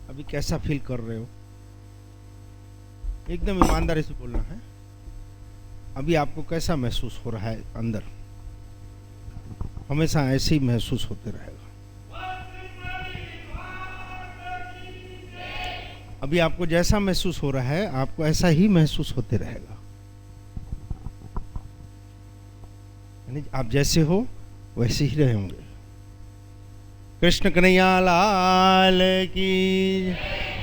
अभी कैसा फील कर रहे हो? एकदम ईमानदारी से बोलना है। अभी आपको कैसा महसूस हो रहा है अंदर? हमेशा ऐसे ही महसूस होते रहेगा। अभी आपको जैसा महसूस हो रहा है आपको ऐसा ही महसूस होते रहेगा। यानी आप जैसे हो वैसे ही रहेंगे। कृष्ण कन्हैया लाल की,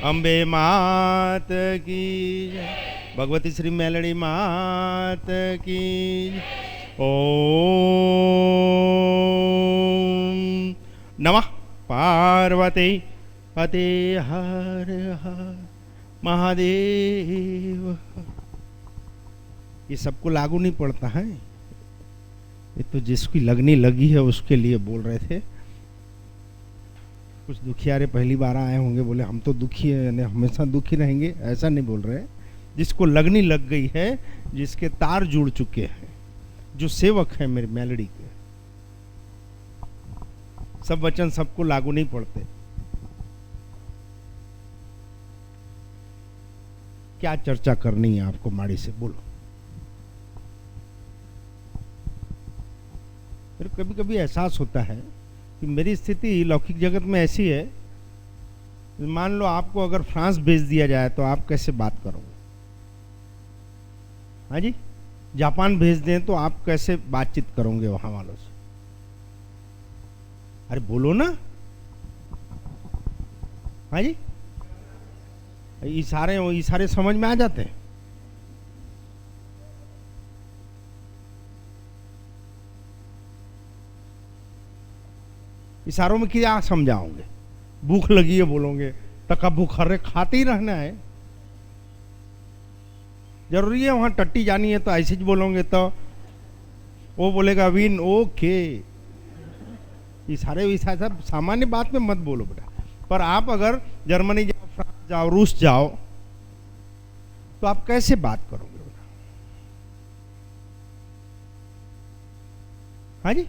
अम्बे मात की, भगवती श्री मेलड़ी मात की। ओम नमः पार्वती पते हर हर महादेव। ये सबको लागू नहीं पड़ता है, ये तो जिसकी लगनी लगी है उसके लिए बोल रहे थे। कुछ दुखियारे पहली बार आए होंगे, बोले हम तो दुखी हैं, हमेशा दुखी रहेंगे, ऐसा नहीं बोल रहे। जिसको लगनी लग गई है, जिसके तार जुड़ चुके हैं, जो सेवक है मेरी मेलडी के, सब वचन सबको लागू नहीं पड़ते। क्या चर्चा करनी है आपको माड़ी से, बोलो। फिर कभी कभी एहसास होता है कि मेरी स्थिति लौकिक जगत में ऐसी है, मान लो आपको अगर फ्रांस भेज दिया जाए तो आप कैसे बात करोगे? हाँ जी, जापान भेज दें तो आप कैसे बातचीत करोगे वहां वालों से? अरे बोलो ना। हाँ जी, इशारे समझ में आ जाते हैं। इशारों में क्या समझाओगे? भूख लगी है बोलोगे, तक भूख रहे खाते ही रहना है। जरूरी है वहां टट्टी जानी है तो ऐसे ही बोलोगे तो वो बोलेगा विन ओके। इशारे सब सामान्य बात में मत बोलो बेटा। पर आप अगर जर्मनी जाओ, फ्रांस जाओ, रूस जाओ तो आप कैसे बात करोगे बेटा? हाँ जी,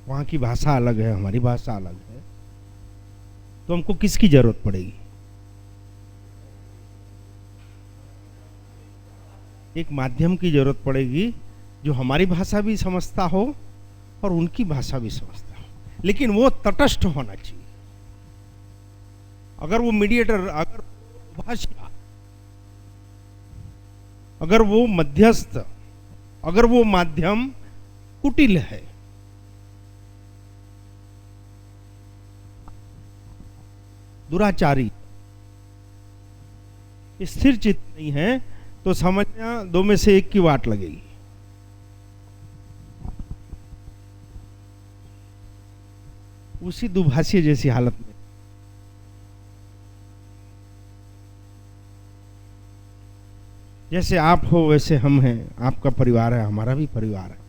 वहां की भाषा अलग है, हमारी भाषा अलग है, तो हमको किसकी जरूरत पड़ेगी? एक माध्यम की जरूरत पड़ेगी जो हमारी भाषा भी समझता हो और उनकी भाषा भी समझता हो, लेकिन वो तटस्थ होना चाहिए। अगर वो मीडिएटर, अगर भाषा, अगर वो मध्यस्थ, अगर वो माध्यम कुटिल है, दुराचारी, स्थिर चित्त नहीं है, तो समझना दो में से एक की वाट लगेगी। उसी दुभाषी जैसी हालत में जैसे आप हो वैसे हम हैं, आपका परिवार है, हमारा भी परिवार है।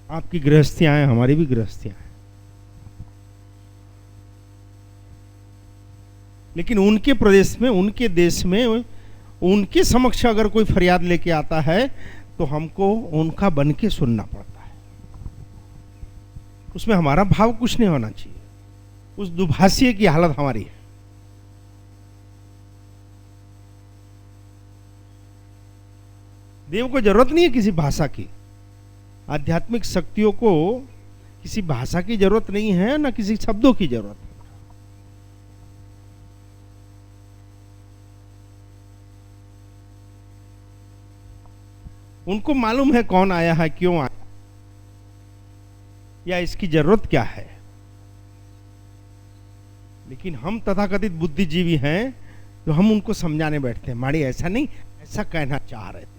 आपकी गृहस्थियां हैं, हमारी भी गृहस्थियां हैं। लेकिन उनके प्रदेश में, उनके देश में, उनके समक्ष अगर कोई फरियाद लेके आता है तो हमको उनका बन के सुनना पड़ता है। उसमें हमारा भाव कुछ नहीं होना चाहिए। उस दुभाषी की हालत हमारी है। देव को जरूरत नहीं है किसी भाषा की, आध्यात्मिक शक्तियों को किसी भाषा की जरूरत नहीं है, ना किसी शब्दों की जरूरत है। उनको मालूम है कौन आया है, क्यों आया, या इसकी जरूरत क्या है। लेकिन हम तथाकथित बुद्धिजीवी हैं तो हम उनको समझाने बैठते हैं, माड़ी ऐसा नहीं, ऐसा कहना चाह रहे थे।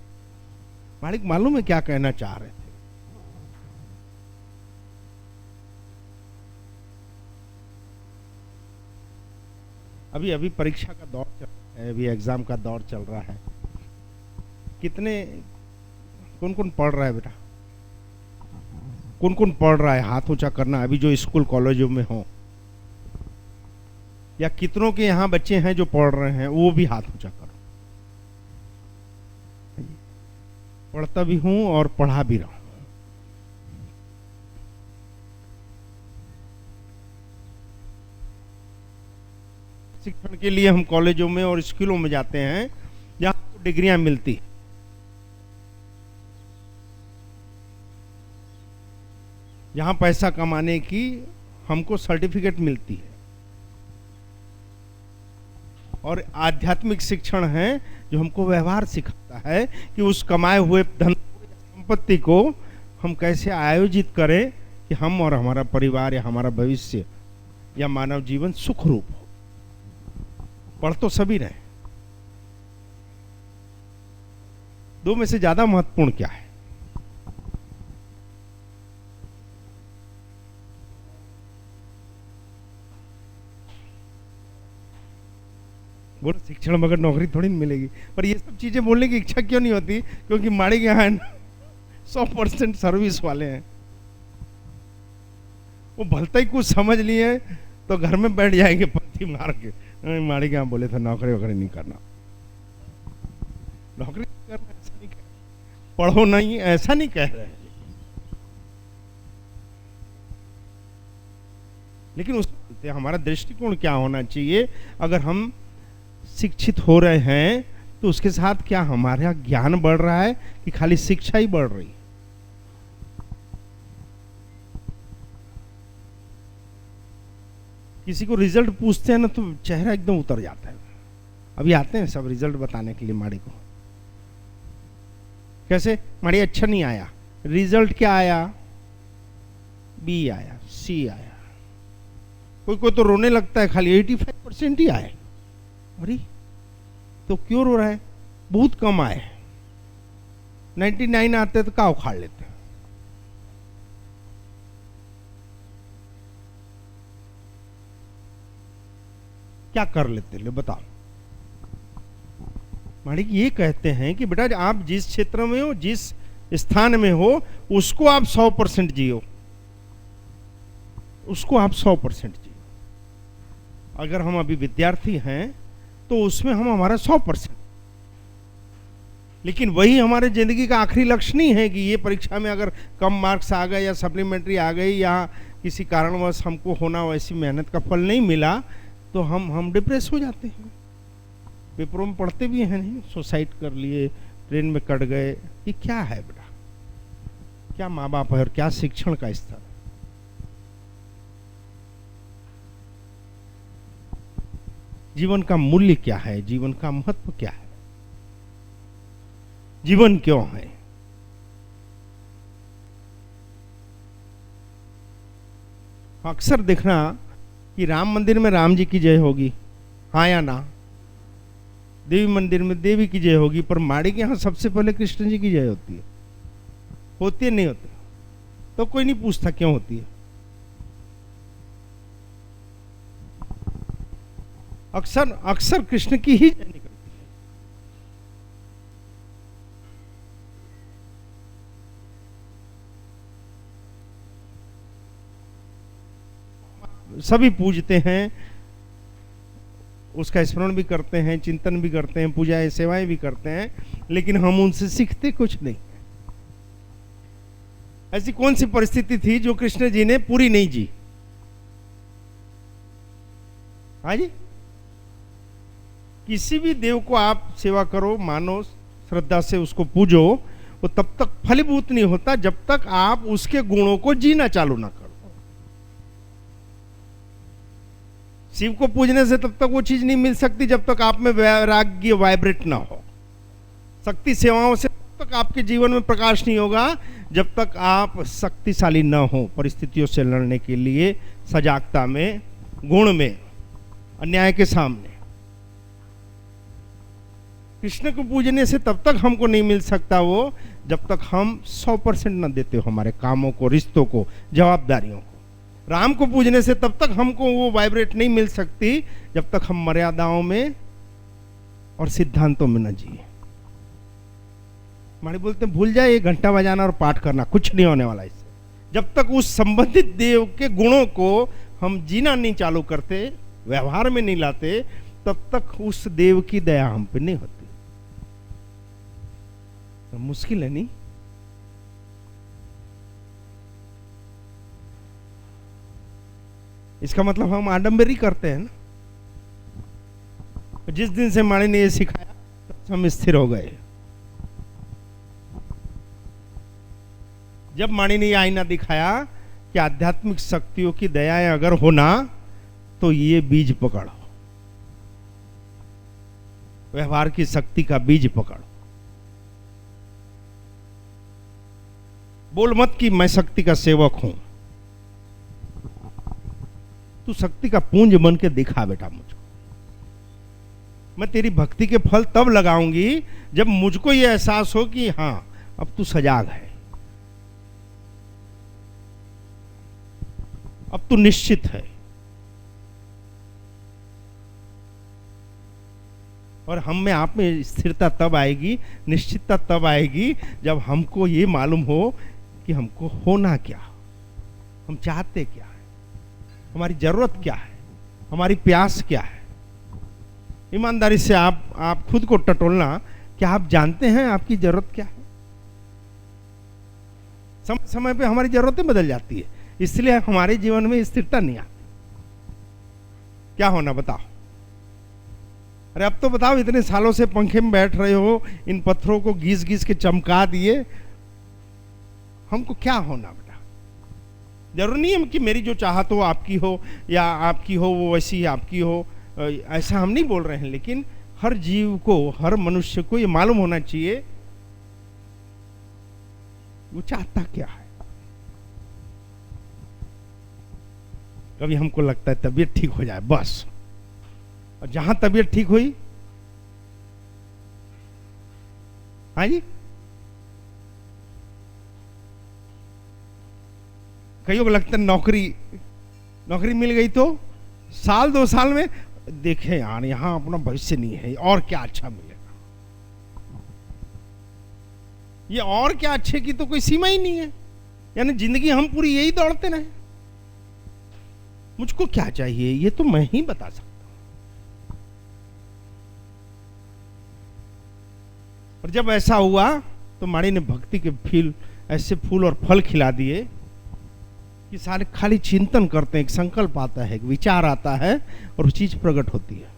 मालिक मालूम है क्या कहना चाह रहे थे। अभी अभी परीक्षा का दौर चल रहा है, अभी एग्जाम का दौर चल रहा है। कितने, कौन कौन पढ़ रहा है बेटा? कौन कौन पढ़ रहा है? हाथ ऊंचा करना, अभी जो स्कूल कॉलेजों में हो, या कितनों के यहाँ बच्चे हैं जो पढ़ रहे हैं, वो भी हाथ ऊंचा करो। पढ़ता भी हूं और पढ़ा भी रहा हूं। शिक्षण के लिए हम कॉलेजों में और स्कूलों में जाते हैं जहां हमको डिग्रियां मिलती हैं। जहां पैसा कमाने की हमको सर्टिफिकेट मिलती है। और आध्यात्मिक शिक्षण है जो हमको व्यवहार सिखाता है कि उस कमाए हुए धन संपत्ति को हम कैसे आयोजित करें कि हम और हमारा परिवार या हमारा भविष्य या मानव जीवन सुखरूप हो। पढ़ तो सभी रहे, दो में से ज्यादा महत्वपूर्ण क्या है? बोलो शिक्षण बगैर नौकरी थोड़ी नहीं मिलेगी। पर ये सब चीजें बोलने की इच्छा क्यों नहीं होती? क्योंकि माड़ी के यहाँ 100% सर्विस वाले हैं। वो भलता ही कुछ समझ लिए तो घर में बैठ जाएंगे पंथी मार के। माड़ी के यहाँ बोले थे नौकरी वगैरह नहीं करना, नौकरी नहीं करना ऐसा नहीं कह रहे, पढ़ो नहीं ऐसा नहीं कह रहे, लेकिन उस हमारा दृष्टिकोण क्या होना चाहिए? अगर हम शिक्षित हो रहे हैं तो उसके साथ क्या हमारा ज्ञान बढ़ रहा है कि खाली शिक्षा ही बढ़ रही है? किसी को रिजल्ट पूछते हैं ना तो चेहरा एकदम उतर जाता है। अभी आते हैं सब रिजल्ट बताने के लिए माड़ी को। कैसे माड़ी अच्छा नहीं आया, रिजल्ट क्या आया? बी आया, सी आया। कोई कोई तो रोने लगता है खाली 85% ही आए। अरे तो क्यों रो रहा है? बहुत कम आए। 99 आते तो का उखाड़ लेते। क्या कर लेते ले बताओ? माड़ी ये कहते हैं कि बेटा आप जिस क्षेत्र में हो, जिस स्थान में हो, उसको आप 100% जियो, उसको आप 100% जियो। अगर हम अभी विद्यार्थी हैं तो उसमें हम हमारा 100%, लेकिन वही हमारे जिंदगी का आखिरी लक्ष्य नहीं है कि ये परीक्षा में अगर कम मार्क्स आ गए या सप्लीमेंट्री आ गई या किसी कारणवश हमको होना वैसी मेहनत का फल नहीं मिला तो हम डिप्रेस हो जाते हैं। पेपरों में पढ़ते भी हैं, नहीं सुसाइड कर लिए, ट्रेन में कट गए। ये क्या है बेटा? क्या माँ बाप है और क्या शिक्षण का स्तर है? जीवन का मूल्य क्या है? जीवन का महत्व क्या है? जीवन क्यों है? अक्सर देखना कि राम मंदिर में राम जी की जय होगी, हाँ या ना? देवी मंदिर में देवी की जय होगी, पर माड़ी के यहां सबसे पहले कृष्ण जी की जय होती है। होती है नहीं होती? तो कोई नहीं पूछता क्यों होती है। अक्सर अक्सर कृष्ण की ही जय निकलती है। सभी पूजते हैं, उसका स्मरण भी करते हैं, चिंतन भी करते हैं, पूजाएं सेवाएं भी करते हैं, लेकिन हम उनसे सीखते कुछ नहीं। ऐसी कौन सी परिस्थिति थी जो कृष्ण जी ने पूरी नहीं जी? हाँ जी, किसी भी देव को आप सेवा करो, मानो, श्रद्धा से उसको पूजो, वो तब तक फलीभूत नहीं होता जब तक आप उसके गुणों को जीना चालू ना करो। शिव को पूजने से तब तक वो चीज नहीं मिल सकती जब तक आप में वैराग्य वाइब्रेट ना हो। शक्ति सेवाओं से तब तक आपके जीवन में प्रकाश नहीं होगा जब तक आप शक्तिशाली ना हो परिस्थितियों से लड़ने के लिए, सजागता में, गुण में, अन्याय के सामने। कृष्ण को पूजने से तब तक हमको नहीं मिल सकता वो जब तक हम 100% न देते हो हमारे कामों को, रिश्तों को, जवाबदारियों को। राम को पूजने से तब तक हमको वो वाइब्रेट नहीं मिल सकती जब तक हम मर्यादाओं में और सिद्धांतों में न जिए। माड़ी बोलते हैं भूल जाए 1 घंटा बजाना और पाठ करना, कुछ नहीं होने वाला इससे। जब तक उस संबंधित देव के गुणों को हम जीना नहीं चालू करते, व्यवहार में नहीं लाते, तब तक उस देव की दया हम पे नहीं होती। तो मुश्किल है नहीं? इसका मतलब हम आडंबरी करते हैं ना। जिस दिन से माणी ने ये सिखाया तो हम स्थिर हो गए। जब माणी ने ये आईना दिखाया कि आध्यात्मिक शक्तियों की दयाएं अगर होना तो ये बीज पकड़ो, व्यवहार की शक्ति का बीज पकड़ो। बोल मत कि मैं शक्ति का सेवक हूं, तू शक्ति का पुंज बन के दिखा बेटा मुझको। मैं तेरी भक्ति के फल तब लगाऊंगी जब मुझको यह एहसास हो कि हां अब तू सजाग है, अब तू निश्चित है। और हम में आप में स्थिरता तब आएगी, निश्चितता तब आएगी जब हमको ये मालूम हो कि हमको होना क्या, हम चाहते क्या है, हमारी जरूरत क्या है, हमारी प्यास क्या है। ईमानदारी से आप खुद को टटोलना, क्या आप जानते हैं आपकी जरूरत क्या है? समय समय पे हमारी जरूरतें बदल जाती है, इसलिए हमारे जीवन में स्थिरता नहीं आती। क्या होना बताओ? अरे अब तो बताओ, इतने सालों से पंखे में बैठ रहे हो, इन पत्थरों को घिस घिस के चमका दिए, हमको क्या होना बेटा? जरूरी नहीं है कि मेरी जो चाहत हो आपकी हो, या आपकी हो वो वैसी आपकी हो, ऐसा हम नहीं बोल रहे हैं। लेकिन हर जीव को, हर मनुष्य को ये मालूम होना चाहिए वो चाहता क्या है। कभी हमको लगता है तबीयत ठीक हो जाए बस, और जहां तबीयत ठीक हुई, हाँ जी, कईयों को लगता है नौकरी मिल गई तो साल 2 साल में देखे यार यहां अपना भविष्य नहीं है, और क्या अच्छा मिलेगा। ये और क्या अच्छे की तो कोई सीमा ही नहीं है। यानी जिंदगी हम पूरी यही दौड़ते रहे। मुझको क्या चाहिए ये तो मैं ही बता सकता हूं। और जब ऐसा हुआ तो माड़ी ने भक्ति के ऐसे फूल और फल खिला दिए कि सारे खाली चिंतन करते हैं, एक संकल्प आता है, एक विचार आता है और वो चीज प्रकट होती है।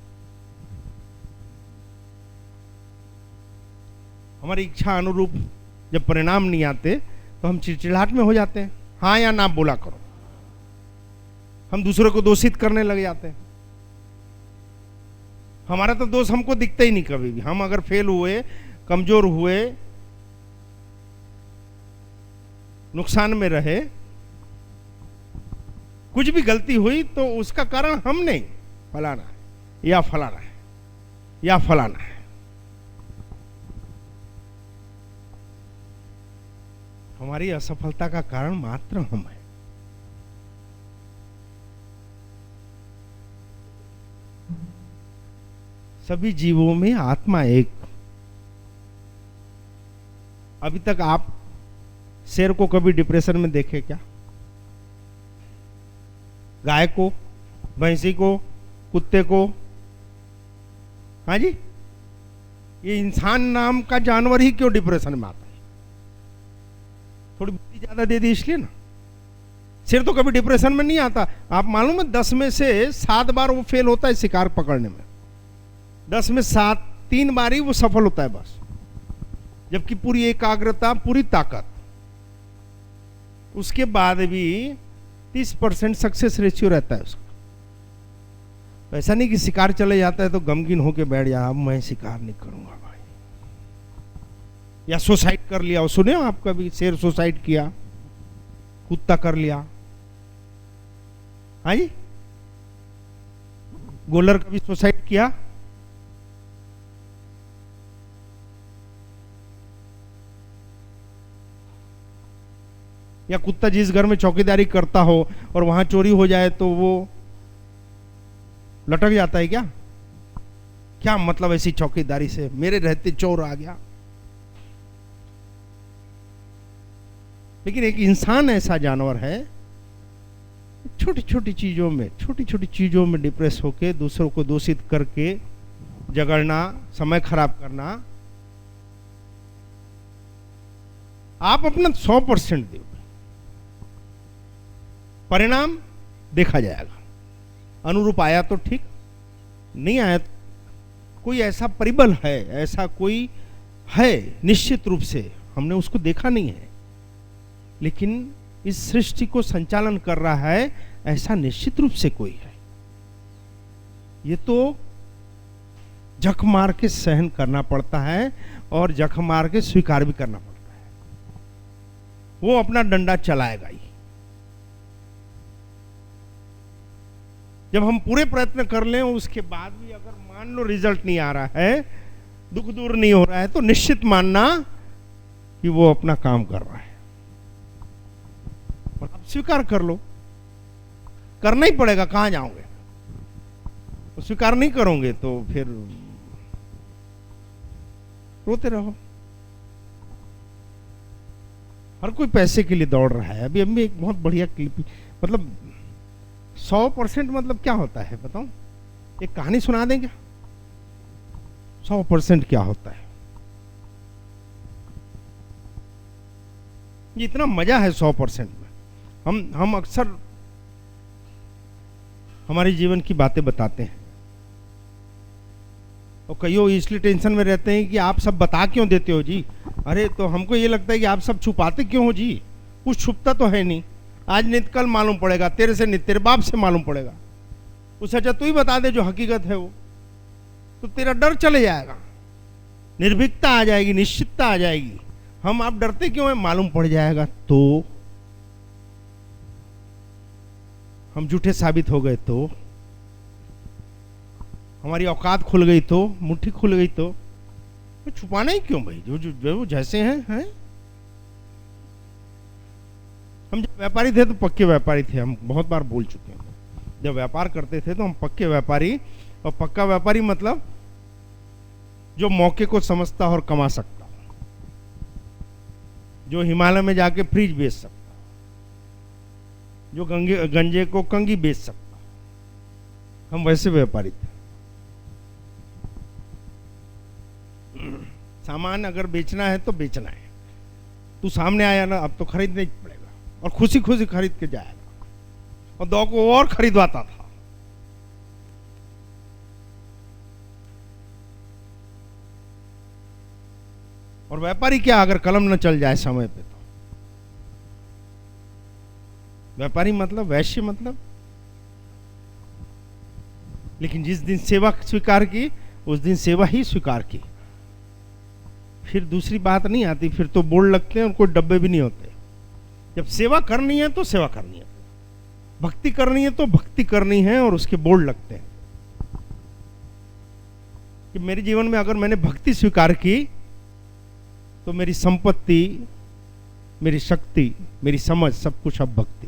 हमारी इच्छा अनुरूप जब परिणाम नहीं आते तो हम चिड़चिड़ाहट में हो जाते हैं, हाँ या ना बोला करो। हम दूसरों को दोषित करने लग जाते हैं। हमारा तो दोष हमको दिखता ही नहीं कभी भी। हम अगर फेल हुए, कमजोर हुए, नुकसान में रहे, कुछ भी गलती हुई तो उसका कारण हम नहीं, फलाना है या फलाना है या फलाना है। हमारी असफलता का कारण मात्र हम है। सभी जीवों में आत्मा एक। अभी तक आप शेर को कभी डिप्रेशन में देखे क्या? गाय को, भैंसी को, कुत्ते को? हाँ जी, ये इंसान नाम का जानवर ही क्यों डिप्रेशन में आता है? थोड़ी बुद्धि ज्यादा दे दी इसलिए ना। शेर तो कभी डिप्रेशन में नहीं आता। आप मालूम है 10 में से 7 बार वो फेल होता है शिकार पकड़ने में। 10 में 7, 3 बार ही वो सफल होता है बस। जबकि पूरी एकाग्रता, पूरी ताकत, उसके बाद भी 30% सक्सेस रेशियो रहता है उसका। ऐसा नहीं कि शिकार चले जाता है तो गमगीन होके बैठ जा, अब मैं शिकार नहीं करूंगा भाई, या सुसाइड कर लिया। सुने हो आप कभी? शेर सुसाइड किया, कुत्ता कर लिया, हाँ जी, गोलर कभी सुसाइड किया? या कुत्ता जिस घर में चौकीदारी करता हो और वहां चोरी हो जाए तो वो लटक जाता है क्या? क्या मतलब ऐसी चौकीदारी से, मेरे रहते चोर आ गया। लेकिन एक इंसान ऐसा जानवर है, छोटी छोटी चीजों में डिप्रेस होके, दूसरों को दोषित करके, झगड़ना, समय खराब करना, आप अपना 100% दो, परिणाम देखा जाएगा। अनुरूप आया तो ठीक, नहीं आया तो कोई ऐसा परिबल है, ऐसा कोई है, निश्चित रूप से हमने उसको देखा नहीं है, लेकिन इस सृष्टि को संचालन कर रहा है ऐसा निश्चित रूप से कोई है। ये तो जख मार के सहन करना पड़ता है और जख मार के स्वीकार भी करना पड़ता है। वो अपना डंडा चलाएगा ही। जब हम पूरे प्रयत्न कर लें उसके बाद भी अगर मान लो रिजल्ट नहीं आ रहा है, दुख दूर नहीं हो रहा है, तो निश्चित मानना कि वो अपना काम कर रहा है और आप स्वीकार कर लो। करना ही पड़ेगा, कहां जाओगे। तो स्वीकार नहीं करोगे तो फिर रोते रहो। हर कोई पैसे के लिए दौड़ रहा है। अभी अभी एक बहुत बढ़िया क्लिप, मतलब 100% मतलब क्या होता है बताऊं, एक कहानी सुना दें क्या? 100% क्या होता है? ये इतना मजा है 100% में। हम अक्सर हमारे जीवन की बातें बताते हैं और कईयों इसलिए टेंशन में रहते हैं कि आप सब बता क्यों देते हो जी। अरे तो हमको ये लगता है कि आप सब छुपाते क्यों हो जी, कुछ छुपता तो है नहीं। आज नहीं कल मालूम पड़ेगा, तेरे से नहीं तेरे बाप से मालूम पड़ेगा। उसे अच्छा तू ही बता दे जो हकीकत है वो, तो तेरा डर चले जाएगा, निर्भीकता आ जाएगी, निश्चितता आ जाएगी। हम आप डरते क्यों है, मालूम पड़ जाएगा तो हम झूठे साबित हो गए, तो हमारी औकात खुल गई, तो मुट्ठी खुल गई, तो छुपाना ही क्यों भाई, जो जैसे हैं। हम जब व्यापारी थे तो पक्के व्यापारी थे, हम बहुत बार बोल चुके हैं। जब व्यापार करते थे तो हम पक्के व्यापारी, और पक्का व्यापारी मतलब जो मौके को समझता और कमा सकता, जो हिमालय में जाके फ्रिज बेच सकता, जो गंजे को कंगी बेच सकता, हम वैसे व्यापारी थे। सामान अगर बेचना है तो बेचना है, तू सामने आया ना, अब तो खरीदना ही पड़ेगा, और खुशी खुशी खरीद के जाएगा, और 2 को और खरीदवाता था। और व्यापारी क्या, अगर कलम न चल जाए समय पे, तो व्यापारी मतलब वैश्य मतलब। लेकिन जिस दिन सेवा स्वीकार की उस दिन सेवा ही स्वीकार की, फिर दूसरी बात नहीं आती, फिर तो बोर्ड लगते हैं और कोई डब्बे भी नहीं होते। जब सेवा करनी है तो सेवा करनी है, भक्ति करनी है तो भक्ति करनी है, और उसके बोर्ड लगते हैं कि मेरे जीवन में अगर मैंने भक्ति स्वीकार की तो मेरी संपत्ति, मेरी शक्ति, मेरी समझ, सब कुछ अब भक्ति।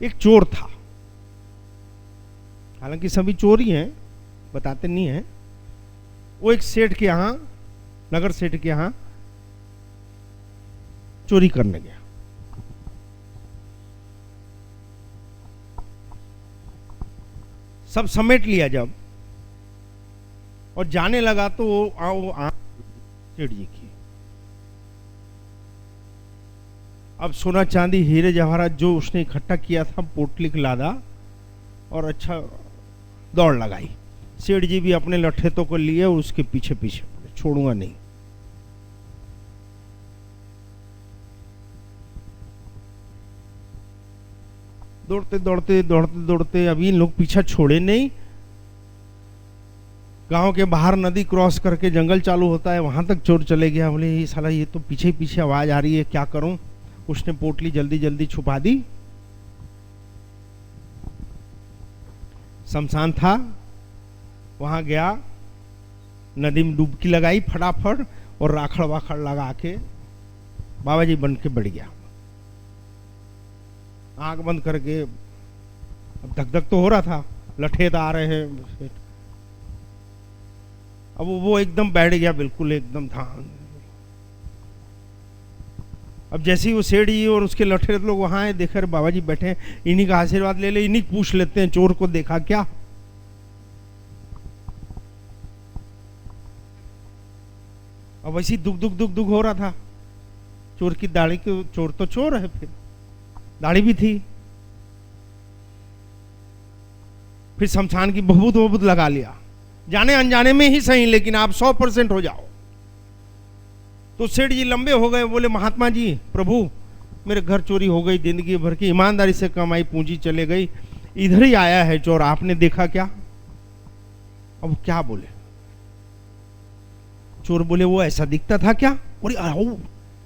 एक चोर था, हालांकि सभी चोर ही हैं, बताते नहीं हैं। वो एक सेठ के यहां, नगर सेठ के यहां चोरी करने गया। सब समेट लिया जब, और जाने लगा तो वो सेठ जी की। अब सोना चांदी हीरे जवाहरात जो उसने इकट्ठा किया था पोटली लादा, और अच्छा दौड़ लगाई। सेठ जी भी अपने लठेतों को लिए और उसके पीछे पीछे, छोड़ूंगा नहीं। दौड़ते दौड़ते दौड़ते दौड़ते अभी इन लोग पीछा छोड़े नहीं। गांव के बाहर नदी क्रॉस करके जंगल चालू होता है, वहां तक चोर चले गया। बोले ये साला, ये तो पीछे पीछे आवाज आ रही है, क्या करूं। उसने पोटली जल्दी जल्दी छुपा दी। शमशान था, वहां गया, नदी में डुबकी लगाई फटाफट, और राखड़ वाखड़ लगा के बाबा जी बन के बढ़ गया। आंख बंद करके, अब धक धक तो हो रहा था, लठेत आ रहे हैं। अब वो एकदम बैठ गया, बिल्कुल एकदम था। अब जैसे ही वो सेठ जी और उसके लठेत लोग वहां आए, देखा रहे बाबा जी बैठे हैं, इन्हीं का आशीर्वाद ले ले, इन्हीं पूछ लेते हैं, चोर को देखा क्या। अब वैसी दुख दुख दुख दुख हो रहा था। चोर की दाढ़ी के चोर तो चोर है, फिर दाढ़ी भी थी। फिर शमशान की बहुत बहुत लगा लिया, जाने अनजाने में ही सही, लेकिन आप 100% हो जाओ। तो सेठ जी लंबे हो गए, बोले महात्मा जी प्रभु मेरे घर चोरी हो गई, जिंदगी भर की ईमानदारी से कमाई पूंजी चले गई, इधर ही आया है चोर, आपने देखा क्या? अब क्या बोले? चोर बोले वो ऐसा दिखता था क्या? बोले आओ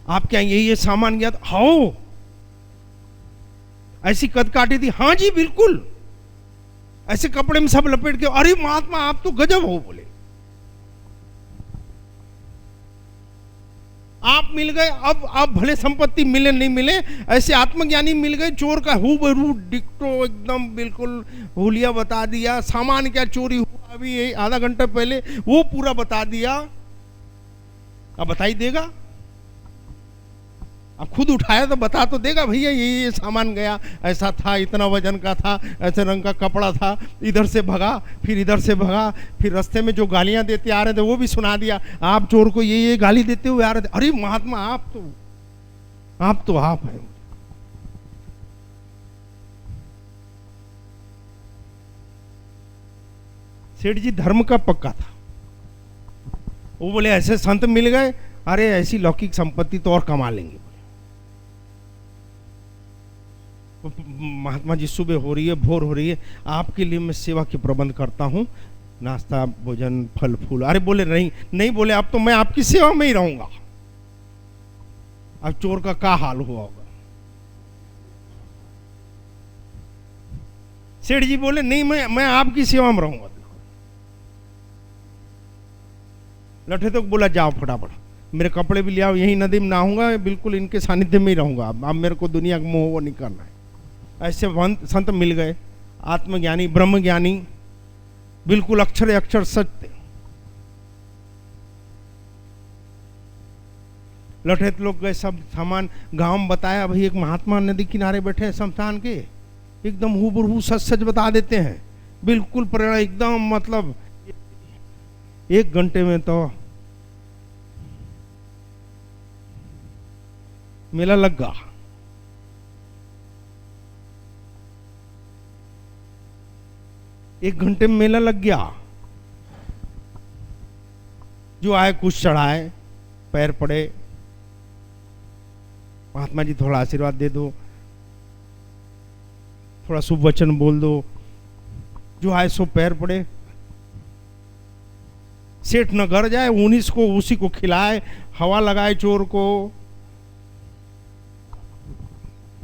आप क्या ये सामान गया था? हाँ ऐसी कद काटी थी? हाँ जी बिल्कुल, ऐसे कपड़े में सब लपेट के। अरे महात्मा आप तो गजब हो। बोले आप मिल गए, अब भले संपत्ति मिले नहीं मिले, ऐसे आत्मज्ञानी मिल गए, चोर का हूबहू डिक्टो एकदम बिल्कुल हुलिया बता दिया, सामान क्या चोरी हुआ अभी आधा घंटा पहले वो पूरा बता दिया। अब बताई देगा? अब खुद उठाया तो बता तो देगा भैया ये सामान गया, ऐसा था, इतना वजन का था, ऐसे रंग का कपड़ा था, इधर से भगा, फिर इधर से भगा, फिर रास्ते में जो गालियां देते आ रहे थे वो भी सुना दिया, आप चोर को ये गाली देते हुए आ रहे थे। अरे महात्मा आप तो आप हैं। सेठ जी धर्म का पक्का था, वो बोले ऐसे संत मिल गए, अरे ऐसी लौकिक संपत्ति तो और कमा लेंगे। महात्मा जी सुबह हो रही है, भोर हो रही है, आपके लिए मैं सेवा के प्रबंध करता हूँ, नाश्ता भोजन फल फूल। अरे बोले नहीं बोले अब तो मैं आपकी सेवा में ही रहूंगा। अब चोर का क्या हाल हुआ होगा? सेठ जी बोले नहीं मैं आपकी सेवा में रहूंगा। लठे तो बोला जाओ फटाफट मेरे कपड़े भी ले आओ, यही नदी में नहाऊंगा, बिल्कुल इनके सानिध्य में ही रहूंगा, अब मेरे को दुनिया का मोह वो नहीं करना है। ऐसे संत मिल गए, आत्मज्ञानी ब्रह्मज्ञानी, बिल्कुल अक्षर अक्षर सत्य। लठेत लोग गए, सब सामान गांव में बताया, भाई एक महात्मा नदी किनारे बैठे हैं शमशान के, एकदम हूबहू सच सच बता देते हैं, बिल्कुल प्रेरणा एकदम, मतलब 1 घंटे में तो मेला लग गया। एक घंटे में मेला लग गया। जो आए कुछ चढ़ाए, पैर पड़े, महात्मा जी थोड़ा आशीर्वाद दे दो, थोड़ा शुभ वचन बोल दो। जो आए सो पैर पड़े। सेठ न घर जाए, उसी को खिलाए, हवा लगाए चोर को,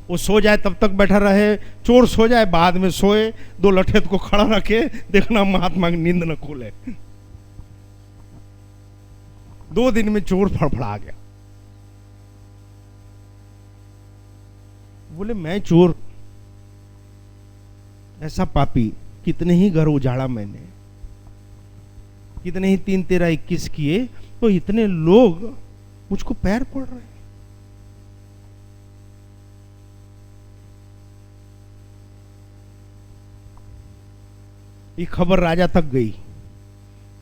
वो सो जाए तब तक बैठा रहे, चोर सो जाए बाद में सोए, 2 लठेत को खड़ा रखे, देखना महात्मा की नींद न खोले। 2 दिन में चोर फड़फड़ा गया। बोले मैं चोर, ऐसा पापी, कितने ही घर उजाड़ा मैंने, कितने ही 3 13 21 किए, तो इतने लोग मुझको पैर पड़ रहे हैं। ये खबर राजा तक गई,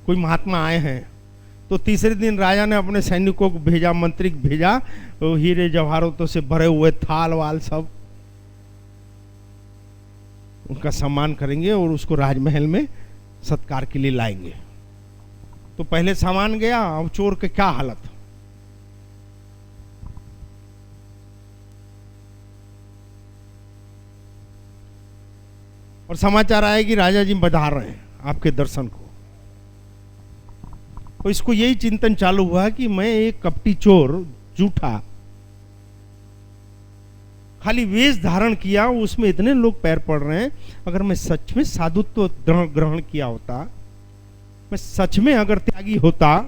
कोई महात्मा आए हैं। तो तीसरे दिन राजा ने अपने सैनिकों को भेजा, मंत्री को भेजा, तो हीरे जवाहरातों से भरे हुए थाल वाल सब उनका सम्मान करेंगे और उसको राजमहल में सत्कार के लिए लाएंगे। तो पहले सामान गया, अब चोर के क्या हालत। और समाचार आया कि राजा जी बधार रहे हैं आपके दर्शन को। तो इसको यही चिंतन चालू हुआ कि मैं एक कपटी चोर, झूठा, खाली वेश धारण किया, उसमें इतने लोग पैर पड़ रहे हैं। अगर मैं सच में साधुत्व ग्रहण किया होता, मैं सच में अगर त्यागी होता,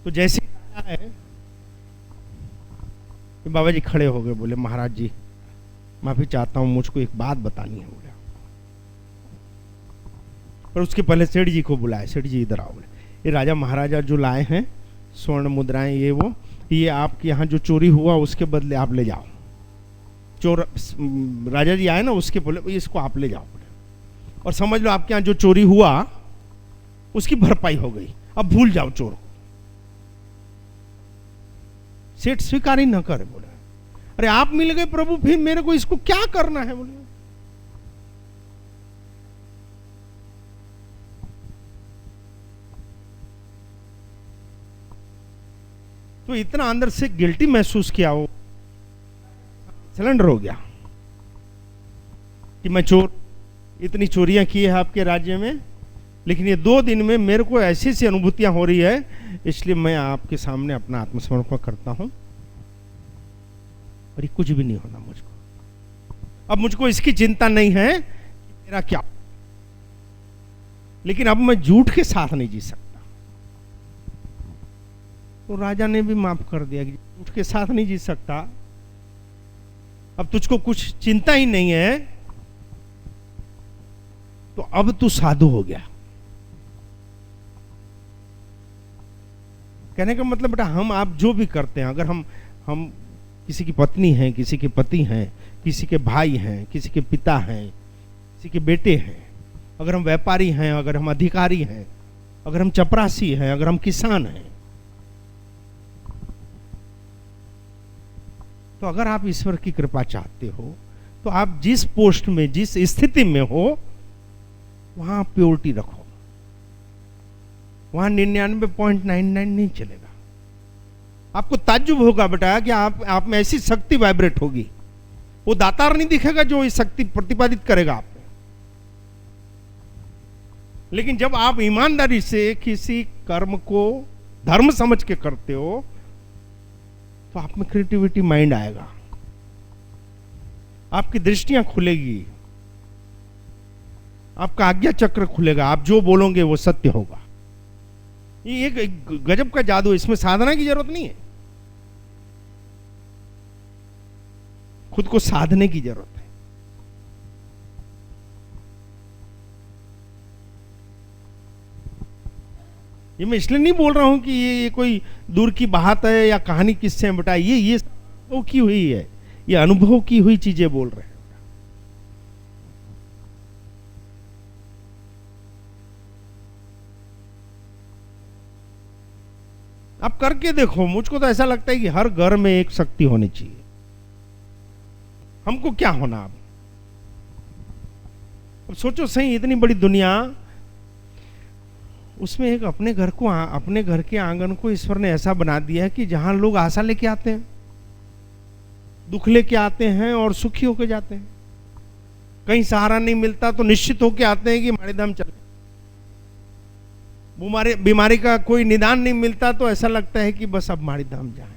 तो जैसे है बाबा जी खड़े हो गए, बोले महाराज जी माफी चाहता हूं, मुझको एक बात बतानी है। बोला पर उसके पहले सेठ जी को बुलाए, सेठ जी इधर आओ। बोले ये राजा महाराजा जो लाए हैं स्वर्ण मुद्राएं, ये आपके यहाँ जो चोरी हुआ उसके बदले आप ले जाओ। चोर राजा जी आए ना, उसके बोले इसको आप ले जाओ। बोले और समझ लो आपके यहाँ जो चोरी हुआ उसकी भरपाई हो गई, अब भूल जाओ चोर को। सेठ स्वीकार ही न करे, बोले अरे आप मिल गए प्रभु, फिर मेरे को इसको क्या करना है, बोले। तो इतना अंदर से गिल्टी महसूस किया, वो सिलेंडर हो गया कि मैं चोर, इतनी चोरियां की है आपके राज्य में, लेकिन ये 2 दिन में मेरे को ऐसी सी अनुभूतियां हो रही है, इसलिए मैं आपके सामने अपना आत्मसमर्पण करता हूं, और ये कुछ भी नहीं होना मुझको। अब मुझको इसकी चिंता नहीं है कि मेरा क्या, लेकिन अब मैं झूठ के साथ नहीं जी सकता। तो राजा ने भी माफ कर दिया कि झूठ के साथ नहीं जी सकता, अब तुझको कुछ चिंता ही नहीं है, तो अब तू साधु हो गया। कहने का मतलब बेटा, हम आप जो भी करते हैं, अगर हम किसी की पत्नी हैं, किसी के पति हैं, किसी के भाई हैं, किसी के पिता हैं, किसी के बेटे हैं, अगर हम व्यापारी हैं, अगर हम अधिकारी हैं, अगर हम चपरासी हैं, अगर हम किसान हैं, तो अगर आप ईश्वर की कृपा चाहते हो, तो आप जिस पोस्ट में, जिस स्थिति में हो, वहां प्योरिटी रखो, वहां 99.99 नहीं चलेगा। आपको ताज्जुब होगा बेटा कि आप में ऐसी शक्ति वाइब्रेट होगी, वो दातार नहीं दिखेगा जो इस शक्ति प्रतिपादित करेगा आप में। लेकिन जब आप ईमानदारी से किसी कर्म को धर्म समझ के करते हो, तो आप में क्रिएटिविटी माइंड आएगा, आपकी दृष्टियां खुलेगी, आपका आज्ञा चक्र खुलेगा, आप जो बोलोगे वो सत्य होगा। ये एक गजब का जादू, इसमें साधना की जरूरत नहीं है, खुद को साधने की जरूरत है। ये मैं इसलिए नहीं बोल रहा हूं कि ये कोई दूर की बात है या कहानी किससे बेटा, ये अनुभव की हुई है, ये अनुभव की हुई चीजें बोल रहे हैं। आप करके देखो, मुझको तो ऐसा लगता है कि हर घर में एक शक्ति होनी चाहिए। हमको क्या होना अब सोचो सही, इतनी बड़ी दुनिया, उसमें एक अपने घर के आंगन को ईश्वर ने ऐसा बना दिया है कि जहां लोग आशा लेके आते हैं, दुख लेके आते हैं और सुखी होके जाते हैं। कहीं सहारा नहीं मिलता तो निश्चित होके आते हैं कि माड़ीधाम चले। बीमारी का कोई निदान नहीं मिलता तो ऐसा लगता है कि बस अब माड़ीधाम जाए।